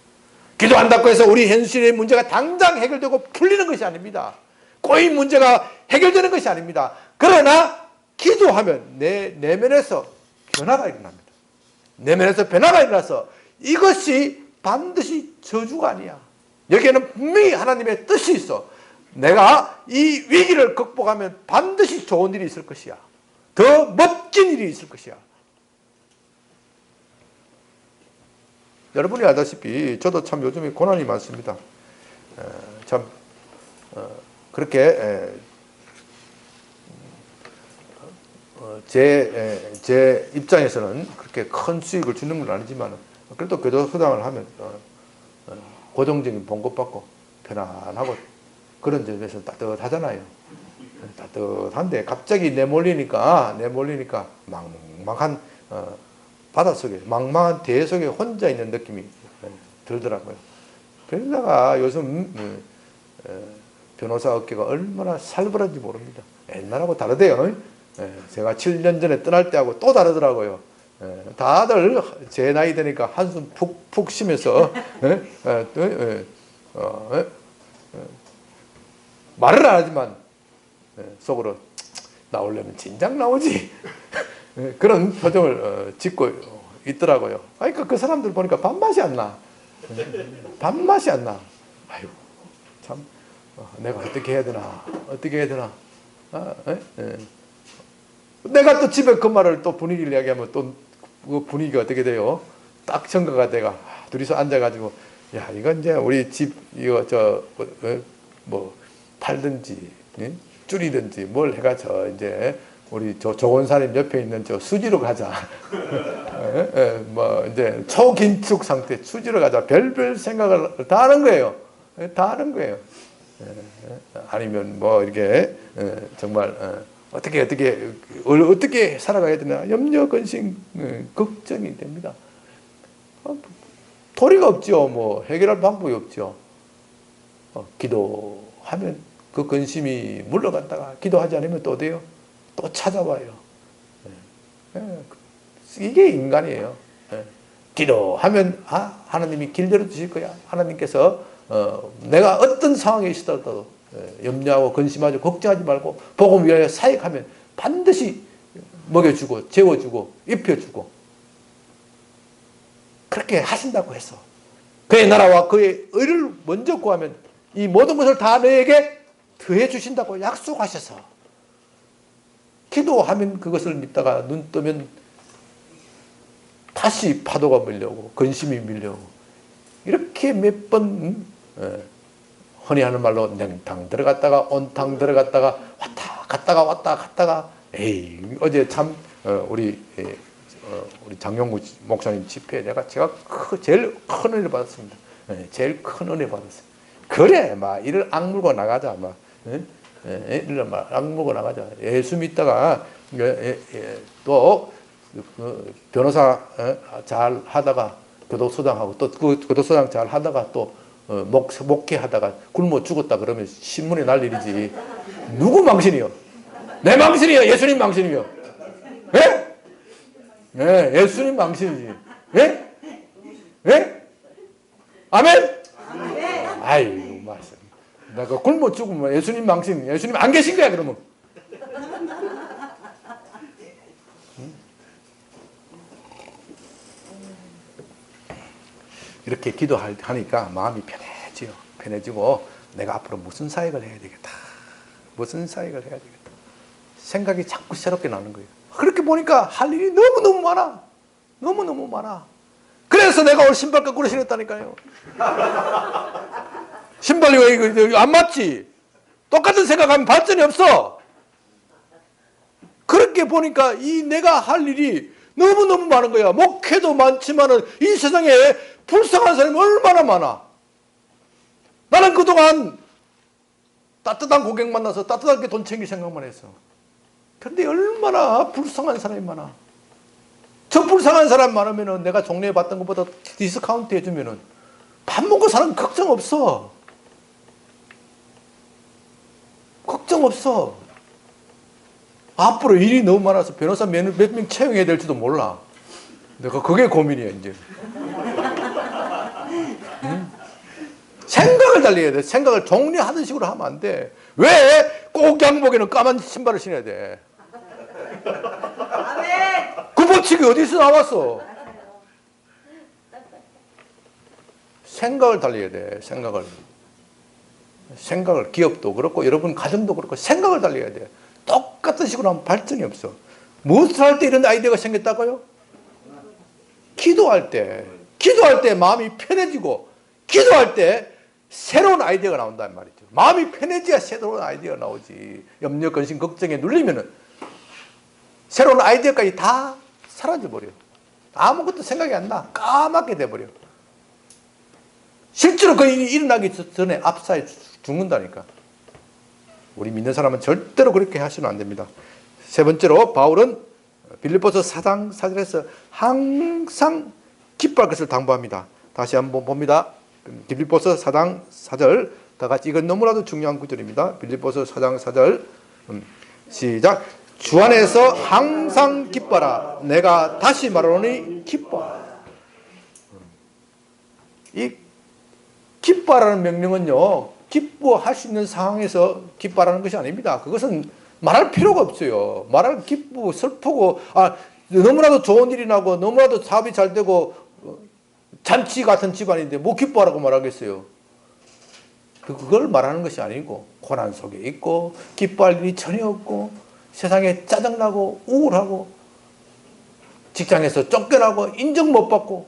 기도한다고 해서 우리 현실의 문제가 당장 해결되고 풀리는 것이 아닙니다. 꼬인 문제가 해결되는 것이 아닙니다. 그러나 기도하면 내 내면에서 변화가 일어납니다. 내면에서 변화가 일어나서 이것이 반드시 저주가 아니야. 여기에는 분명히 하나님의 뜻이 있어. 내가 이 위기를 극복하면 반드시 좋은 일이 있을 것이야. 더 멋진 일이 있을 것이야. 여러분이 알다시피 저도 참 요즘에 고난이 많습니다. 그렇게 제 입장에서는 그렇게 큰 수익을 주는 건 아니지만 그래도 교도소장을 하면 고정적인 봉급받고 편안하고 그런 점에서 따뜻하잖아요. 따뜻한데 갑자기 내몰리니까 망망한 바닷속에 망망한 대 속에 혼자 있는 느낌이 들더라고요. 그러다가 요즘 변호사 업계가 얼마나 살벌한지 모릅니다. 옛날하고 다르대요. 제가 7년 전에 떠날 때하고 또 다르더라고요. 다들 제 나이 되니까 한숨 푹푹 쉬면서 말을 안 하지만 속으로 나오려면 진작 나오지. 그런 표정을 짓고 있더라고요. 그러니까 그 사람들 보니까 밥맛이 안 나. 밥맛이 안 나. 아이고 참 내가 어떻게 해야 되나. 내가 또 집에 그 말을 또 분위기를 이야기하면 또 그 분위기가 어떻게 돼요? 딱 정가가 돼가 둘이서 앉아가지고 야 이건 이제 우리 집 이거 뭐 팔든지 줄이든지 뭘 해가 이제 우리 조건사님 옆에 있는 수지로 가자. 뭐 이제 초긴축 상태 수지로 가자. 별별 생각을 다 하는 거예요. 아니면 뭐 이렇게 정말 어떻게 살아가야 되나 염려, 근심, 걱정이 됩니다. 도리가 없죠. 뭐 해결할 방법이 없죠. 기도하면 그 근심이 물러갔다가 기도하지 않으면 또 돼요. 또 찾아와요. 이게 인간이에요. 기도하면 하나님이 길 열어주실 거야. 하나님께서 내가 어떤 상황에 있어도 염려하고 근심하고 걱정하지 말고 복음 위하여 사역하면 반드시 먹여주고 재워주고 입혀주고 그렇게 하신다고 해서 그의 나라와 그의 의를 먼저 구하면 이 모든 것을 다 너에게 더해 주신다고 약속하셔서 기도하면 그것을 믿다가 눈 뜨면 다시 파도가 밀려오고 근심이 밀려오고 이렇게 몇 번 흔히 하는 말로 냉탕 들어갔다가 온탕 들어갔다가 왔다 갔다가 어제 참 우리 장용구 목사님 집회에 제가 제일 큰 은혜 받았습니다. 제일 큰 은혜 받았어요. 그래 막 이를 악물고 나가자 막 이를 막 악물고 나가자. 예수 믿다가 또 변호사 잘 하다가 교도소장하고 또 그 교도소장 잘 하다가 또 목회하다가 굶어 죽었다 그러면 신문에 날 일이지. 누구 망신이요? 내 망신이요? 예수님 망신이요? 예? 네, 예수님 망신이지. 예? 예? 아멘? 아이고, 말씀. 내가 굶어 죽으면 예수님 망신, 예수님 안 계신 거야, 그러면. 이렇게 기도하니까 마음이 편해져요. 편해지고 내가 앞으로 무슨 사역을 해야 되겠다. 무슨 사역을 해야 되겠다. 생각이 자꾸 새롭게 나는 거예요. 그렇게 보니까 할 일이 너무너무 많아. 너무너무 많아. 그래서 내가 오늘 신발 거꾸로 신었다니까요. 신발이 왜 안 맞지? 똑같은 생각하면 발전이 없어. 그렇게 보니까 내가 할 일이 너무너무 많은 거야. 목회도 많지만은 이 세상에 불쌍한 사람이 얼마나 많아. 나는 그동안 따뜻한 고객 만나서 따뜻하게 돈 챙길 생각만 했어. 근데 얼마나 불쌍한 사람이 많아. 저 불쌍한 사람 많으면은 내가 종례 받던 것보다 디스카운트 해주면은 밥 먹고 사는 걱정 없어. 걱정 없어. 앞으로 일이 너무 많아서 변호사 몇 명 채용해야 될지도 몰라. 내가 그게 고민이야 이제. 응? 생각을 달리해야 돼. 생각을 정리하던 식으로 하면 안 돼. 왜 꼭 양복에는 까만 신발을 신어야 돼? 그 법칙이 어디서 나왔어? 생각을 달려야 돼. 생각을 기업도 그렇고 여러분 가정도 그렇고 생각을 달려야 돼. 똑같은 식으로 하면 발전이 없어. 무엇을 할 때 이런 아이디어가 생겼다고요? 기도할 때 마음이 편해지고 기도할 때 새로운 아이디어가 나온단 말이죠. 마음이 편해져야 새로운 아이디어가 나오지. 염려, 근심, 걱정에 눌리면은 새로운 아이디어까지 다 사라져버려. 아무것도 생각이 안 나. 까맣게 돼버려. 실제로 그 일이 일어나기 전에 압사해 죽는다니까. 우리 믿는 사람은 절대로 그렇게 하시면 안 됩니다. 세 번째로 바울은 빌립보서 4장 4절에서 항상 기뻐할 것을 당부합니다. 다시 한번 봅니다. 빌립보서 4장 4절 다 같이 이건 너무나도 중요한 구절입니다. 빌립보서 4장 4절 시작. 주 안에서 항상 기뻐라. 내가 다시 말하노니 기뻐하라. 이 기뻐하라는 명령은요, 기뻐할 수 있는 상황에서 기뻐하라는 것이 아닙니다. 그것은 말할 필요가 없어요. 말할 기쁘고 슬프고 너무나도 좋은 일이 나고 너무나도 사업이 잘 되고 잔치 같은 집안인데 뭐 기뻐하라고 말하겠어요. 그걸 말하는 것이 아니고 고난 속에 있고 기뻐할 일이 전혀 없고 세상에 짜증나고 우울하고 직장에서 쫓겨나고 인정 못 받고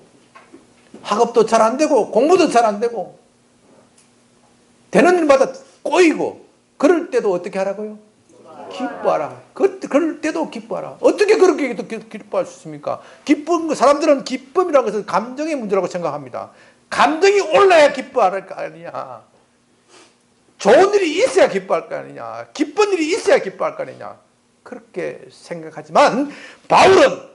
학업도 잘 안 되고 공부도 잘 안 되고 되는 일마다 꼬이고 그럴 때도 어떻게 하라고요? 기뻐하라. 그럴 때도 기뻐하라. 어떻게 그렇게 기뻐할 수 있습니까? 사람들은 기쁨이라는 것은 감정의 문제라고 생각합니다. 감정이 올라야 기뻐할 거 아니냐. 좋은 일이 있어야 기뻐할 거 아니냐. 기쁜 일이 있어야 기뻐할 거 아니냐. 그렇게 생각하지만 바울은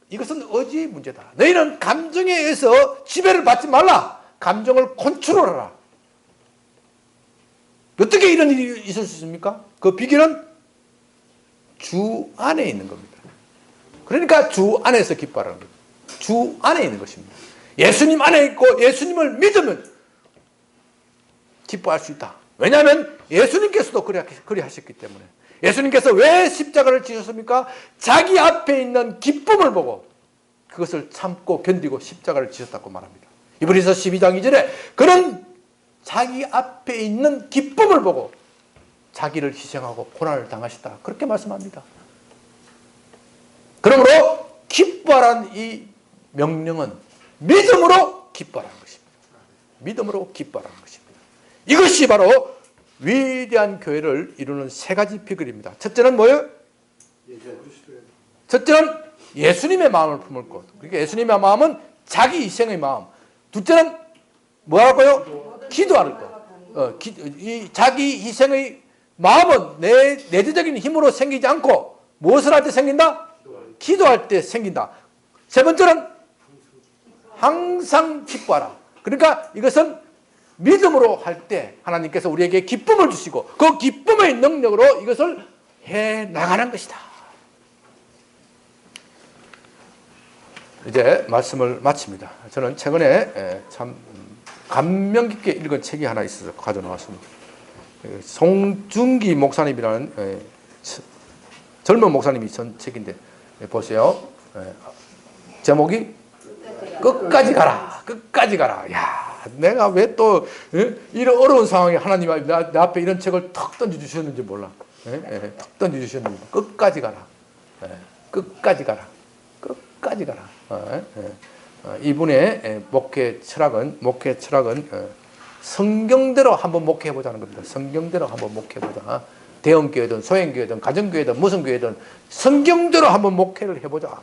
이것은 의지의 문제다. 너희는 감정에 의해서 지배를 받지 말라. 감정을 컨트롤하라. 어떻게 이런 일이 있을 수 있습니까? 그 비결은 주 안에 있는 겁니다. 그러니까 주 안에서 기뻐하라는 겁니다. 주 안에 있는 것입니다. 예수님 안에 있고 예수님을 믿으면 기뻐할 수 있다. 왜냐하면 예수님께서도 그리 하셨기 때문에. 예수님께서 왜 십자가를 지셨습니까? 자기 앞에 있는 기쁨을 보고 그것을 참고 견디고 십자가를 지셨다고 말합니다. 이브리서 12장 2절에 그는 자기 앞에 있는 기쁨을 보고 자기를 희생하고 고난을 당하셨다. 그렇게 말씀합니다. 그러므로 기뻐하라는 이 명령은 믿음으로 기뻐하라는 것입니다. 믿음으로 기뻐하라는 것입니다. 이것이 바로 위대한 교회를 이루는 세 가지 비결입니다. 첫째는 뭐예요? 첫째는 예수님의 마음을 품을 것. 그러니까 예수님의 마음은 자기 희생의 마음. 둘째는 뭐라고요? 기도하는 것. 이 자기 희생의 마음은 내 내재적인 힘으로 생기지 않고 무엇을 할 때 생긴다? 기도할 때 생긴다. 세 번째는 항상 기뻐하라. 그러니까 이것은 믿음으로 할 때 하나님께서 우리에게 기쁨을 주시고 그 기쁨의 능력으로 이것을 해 나가는 것이다. 이제 말씀을 마칩니다. 저는 최근에 참 감명 깊게 읽은 책이 하나 있어서 가져나왔습니다. 송중기 목사님이라는 젊은 목사님이 쓴 책인데 보세요. 제목이 끝까지 가라. 끝까지 가라. 야, 내가 왜 또 이런 어려운 상황에 하나님 내 앞에 이런 책을 턱 던져주셨는지 몰라. 턱 던져주셨는지. 끝까지 가라. 끝까지 가라. 끝까지 가라. 이분의 목회 철학은 성경대로 한번 목회해보자는 겁니다. 성경대로 한번 목회해보자. 대형교회든 소형교회든 가정교회든 무슨 교회든 성경대로 한번 목회를 해보자.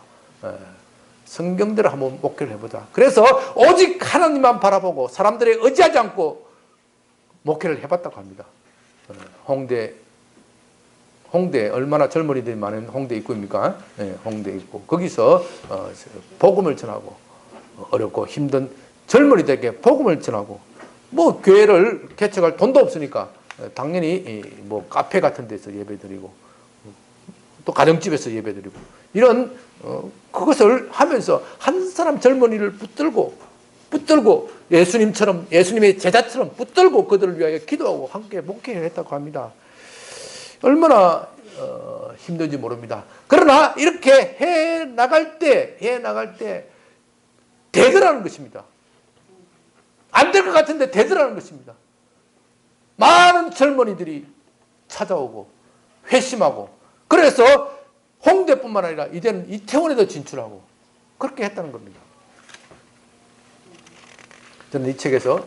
성경대로 한번 목회를 해보자. 그래서 오직 하나님만 바라보고 사람들에 의지하지 않고 목회를 해봤다고 합니다. 홍대 얼마나 젊은이들이 많은 홍대 입구입니까? 홍대 입구. 거기서 복음을 전하고 어렵고 힘든 젊은이들에게 복음을 전하고 뭐 교회를 개척할 돈도 없으니까 당연히 뭐 카페 같은 데서 예배드리고 또 가정집에서 예배드리고 이런 그것을 하면서 한 사람 젊은이를 붙들고 예수님처럼 예수님의 제자처럼 붙들고 그들을 위하여 기도하고 함께 목회를 했다고 합니다. 얼마나 힘든지 모릅니다. 그러나 이렇게 해 나갈 때 되더라는 것입니다. 안 될 것 같은데 되더라는 것입니다. 많은 젊은이들이 찾아오고 회심하고 그래서 홍대뿐만 아니라 이제는 이태원에도 진출하고 그렇게 했다는 겁니다. 저는 이 책에서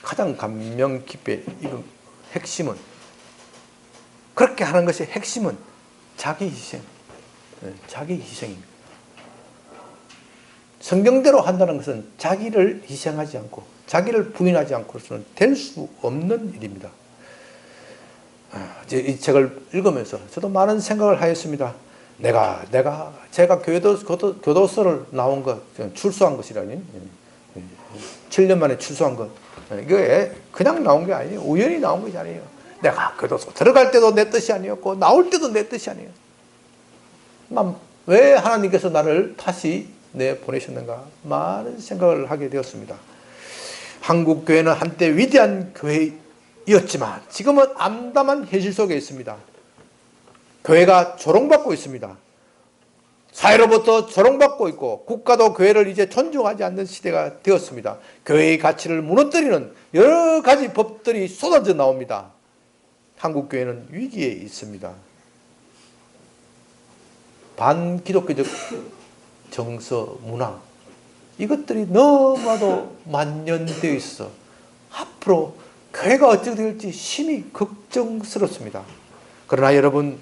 가장 감명 깊게 읽은 핵심은 그렇게 하는 것의 핵심은 자기 희생입니다. 성경대로 한다는 것은 자기를 희생하지 않고 자기를 부인하지 않고서는 될 수 없는 일입니다. 이 책을 읽으면서 저도 많은 생각을 하였습니다. 제가 교도소를 나온 것, 출소한 것이라니 7년 만에 출소한 것 이게 그냥 나온 게 아니에요. 우연히 나온 것이 아니에요. 내가 교도소 들어갈 때도 내 뜻이 아니었고 나올 때도 내 뜻이 아니에요. 왜 하나님께서 나를 다시 내보내셨는가 많은 생각을 하게 되었습니다. 한국 교회는 한때 위대한 교회였지만 지금은 암담한 현실 속에 있습니다. 교회가 조롱받고 있습니다. 사회로부터 조롱받고 있고 국가도 교회를 이제 존중하지 않는 시대가 되었습니다. 교회의 가치를 무너뜨리는 여러 가지 법들이 쏟아져 나옵니다. 한국 교회는 위기에 있습니다. 반기독교적 정서, 문화 이것들이 너무나도 만연되어 있어 앞으로 교회가 어떻게 될지 심히 걱정스럽습니다. 그러나 여러분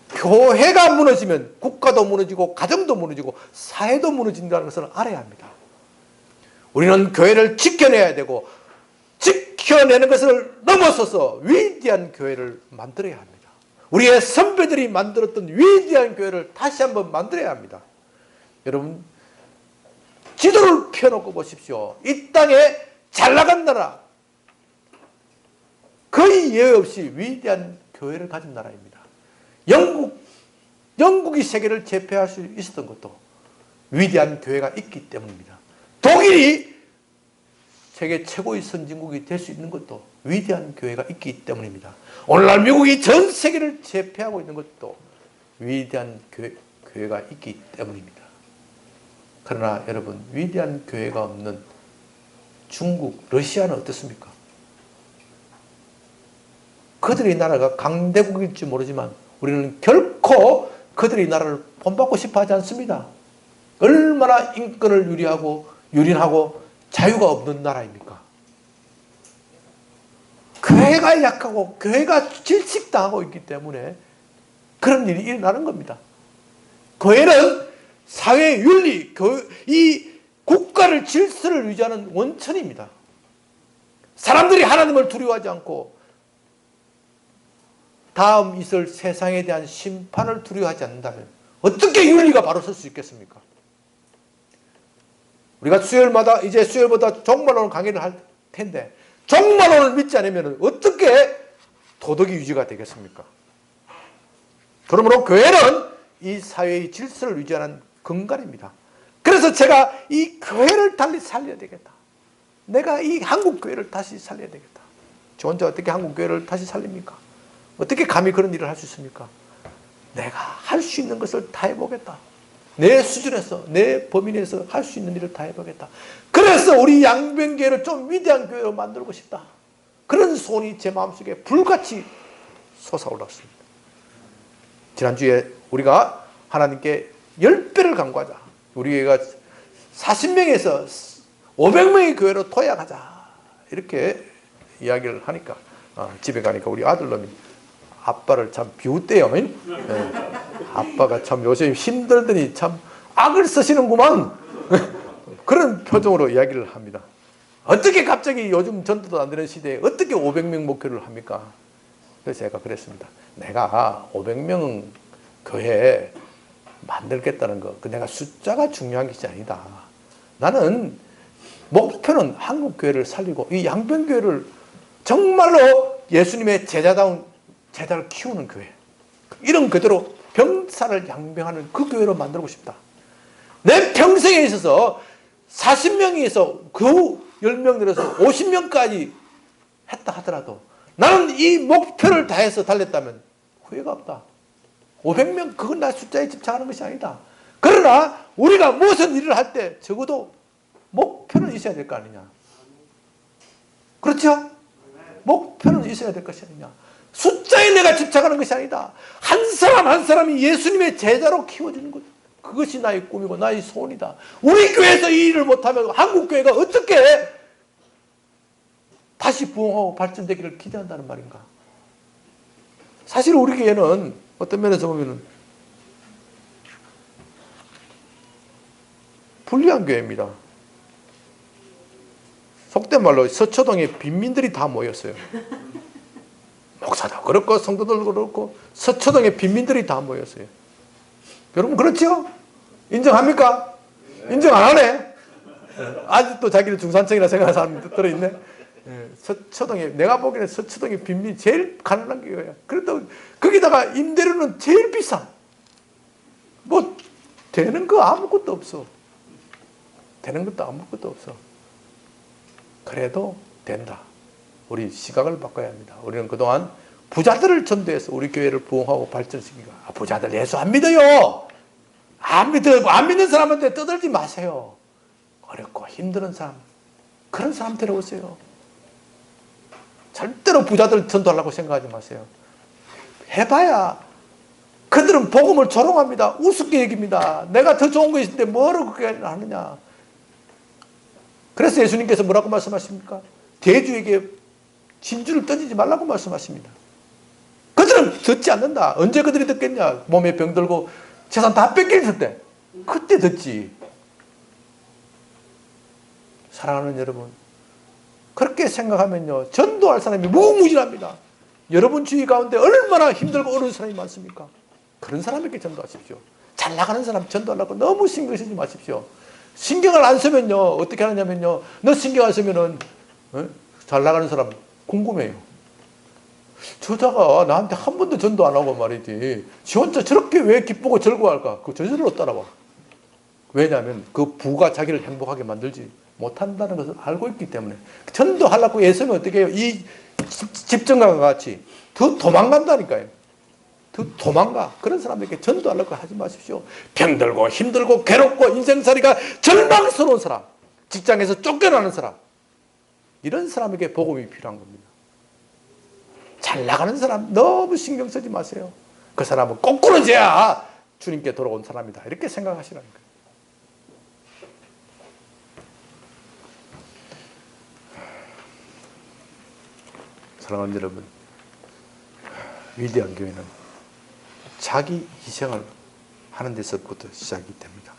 교회가 무너지면 국가도 무너지고 가정도 무너지고 사회도 무너진다는 것을 알아야 합니다. 우리는 교회를 지켜내야 되고 지켜내는 것을 넘어서서 위대한 교회를 만들어야 합니다. 우리의 선배들이 만들었던 위대한 교회를 다시 한번 만들어야 합니다. 여러분, 지도를 펴놓고 보십시오. 이 땅에 잘 나간 나라, 거의 예외 없이 위대한 교회를 가진 나라입니다. 영국이 세계를 제패할 수 있었던 것도 위대한 교회가 있기 때문입니다. 독일이 세계 최고의 선진국이 될 수 있는 것도 위대한 교회가 있기 때문입니다. 오늘날 미국이 전 세계를 제패하고 있는 것도 위대한 교회가 있기 때문입니다. 그러나 여러분, 위대한 교회가 없는 중국, 러시아는 어떻습니까? 그들의 나라가 강대국일지 모르지만 우리는 결코 그들의 나라를 본받고 싶어 하지 않습니다. 얼마나 인권을 유린하고 자유가 없는 나라입니까? 교회가 약하고 교회가 질식당하고 있기 때문에 그런 일이 일어나는 겁니다. 교회는 사회 윤리, 이 국가를 질서를 유지하는 원천입니다. 사람들이 하나님을 두려워하지 않고 다음 있을 세상에 대한 심판을 두려워하지 않는다면 어떻게 윤리가 바로 설 수 있겠습니까? 우리가 이제 수요일보다 종말론을 강의를 할 텐데 종말론을 믿지 않으면 어떻게 도덕이 유지가 되겠습니까? 그러므로 교회는 이 사회의 질서를 유지하는 근간입니다. 그래서 제가 이 교회를 달리 살려야 되겠다. 내가 이 한국 교회를 다시 살려야 되겠다. 저 혼자 어떻게 한국 교회를 다시 살립니까? 어떻게 감히 그런 일을 할 수 있습니까? 내가 할 수 있는 것을 다 해보겠다. 내 수준에서, 내 범위 내에서 할 수 있는 일을 다 해보겠다. 그래서 우리 양변교회를 좀 위대한 교회로 만들고 싶다. 그런 소원이 제 마음속에 불같이 솟아올랐습니다. 지난주에 우리가 하나님께 10배를 간구하자. 우리 교회가 40명에서 500명의 교회로 도약하자. 이렇게 이야기를 하니까 집에 가니까 우리 아들놈이 아빠를 참 비웃대요. 네. 아빠가 참 요새 힘들더니 참 악을 쓰시는구만. 그런 표정으로 이야기를 합니다. 어떻게 갑자기 요즘 전도도 안 되는 시대에 어떻게 500명 목표를 합니까? 그래서 제가 그랬습니다. 내가 500명 교회 만들겠다는 거, 내가 숫자가 중요한 것이 아니다. 나는 목표는 한국 교회를 살리고 이 양변교회를 정말로 예수님의 제자다운 제자를 키우는 교회, 이런 그대로 병사를 양병하는 그 교회로 만들고 싶다. 내 평생에 있어서 40명에서 겨우 10명 내려서 50명까지 했다 하더라도 나는 이 목표를 다해서 달렸다면 후회가 없다. 500명, 그건 나 숫자에 집착하는 것이 아니다. 그러나 우리가 무슨 일을 할 때 적어도 목표는 있어야 될 거 아니냐. 그렇죠? 목표는 있어야 될 것이 아니냐. 숫자에 내가 집착하는 것이 아니다. 한 사람 한 사람이 예수님의 제자로 키워주는 것, 그것이 나의 꿈이고 나의 소원이다. 우리 교회에서 이 일을 못하면 한국 교회가 어떻게 다시 부흥하고 발전되기를 기대한다는 말인가. 사실 우리 교회는 어떤 면에서 보면 불리한 교회입니다. 속된 말로 서초동에 빈민들이 다 모였어요. 목사도 그렇고 성도들도 그렇고 서초동에 빈민들이 다 모였어요. 여러분 그렇죠? 인정합니까? 인정 안 하네. 아직도 자기를 중산층이라 생각하는 사람 들어있네. 서초동에, 내가 보기에는 서초동에 빈민이 제일 가난한 교회야. 그래도 거기다가 임대료는 제일 비싸. 뭐 되는 거 아무것도 없어. 되는 것도 아무것도 없어. 그래도 된다. 우리 시각을 바꿔야 합니다. 우리는 그동안 부자들을 전도해서 우리 교회를 부흥하고 발전시키고, 부자들 예수 안 믿어요. 안 믿는 사람한테 떠들지 마세요. 어렵고 힘든 사람, 그런 사람 데려오세요. 절대로 부자들 전도하려고 생각하지 마세요. 해봐야 그들은 복음을 조롱합니다. 우습게 여깁니다. 내가 더 좋은 거 있는데 뭐로 그렇게 하느냐. 그래서 예수님께서 뭐라고 말씀하십니까? 대주에게 진주를 던지지 말라고 말씀하십니다. 그들은 듣지 않는다. 언제 그들이 듣겠냐? 몸에 병들고 재산 다 뺏길 때 그때 듣지. 사랑하는 여러분, 그렇게 생각하면요 전도할 사람이 무궁무진합니다. 여러분 주위 가운데 얼마나 힘들고 어려운 사람이 많습니까? 그런 사람에게 전도하십시오. 잘 나가는 사람 전도하려고 너무 신경 쓰지 마십시오. 신경을 안 쓰면요, 어떻게 하느냐면요, 너 신경 안 쓰면은 잘 나가는 사람 궁금해요. 저자가 나한테 한 번도 전도 안 하고 말이지, 지 혼자 저렇게 왜 기쁘고 즐거워할까? 그거 저절로 따라와. 왜냐하면 그 부가 자기를 행복하게 만들지 못한다는 것을 알고 있기 때문에. 전도하려고 애쓰면 어떻게 해요? 이 집정관과 같이 더 도망간다니까요. 더 도망가. 그런 사람에게 전도하려고 하지 마십시오. 병들고 힘들고 괴롭고 인생살이가 절망스러운 사람, 직장에서 쫓겨나는 사람, 이런 사람에게 복음이 필요한 겁니다. 잘 나가는 사람 너무 신경 쓰지 마세요. 그 사람은 거꾸로져야 주님께 돌아온 사람이다, 이렇게 생각하시라니까요. 사랑하는 여러분, 위대한 교회는 자기 희생을 하는 데서부터 시작이 됩니다.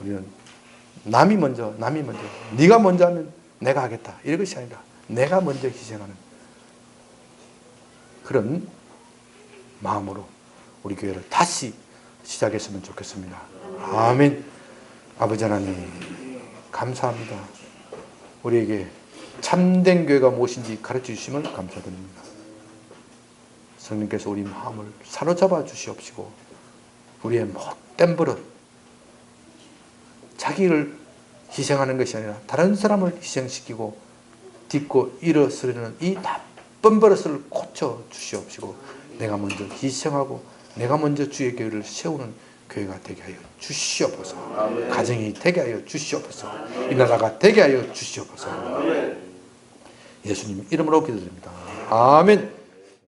우리는 남이 먼저, 네가 먼저 하면 내가 하겠다, 이것이 아니라 내가 먼저 희생하는 그런 마음으로 우리 교회를 다시 시작했으면 좋겠습니다. 아멘. 아버지 하나님, 감사합니다. 우리에게 참된 교회가 무엇인지 가르쳐 주심을 감사드립니다. 성령께서 우리 마음을 사로잡아 주시옵시고, 우리의 못된 버릇, 자기를 희생하는 것이 아니라 다른 사람을 희생시키고 딛고 일어서려는 이 나쁜 버릇을 고쳐 주시옵시고, 내가 먼저 희생하고 내가 먼저 주의 교회를 세우는 교회가 되게 하여 주시옵소서. 아멘. 가정이 되게 하여 주시옵소서. 이 나라가 되게 하여 주시옵소서. 예수님 이름으로 기도드립니다. 아멘.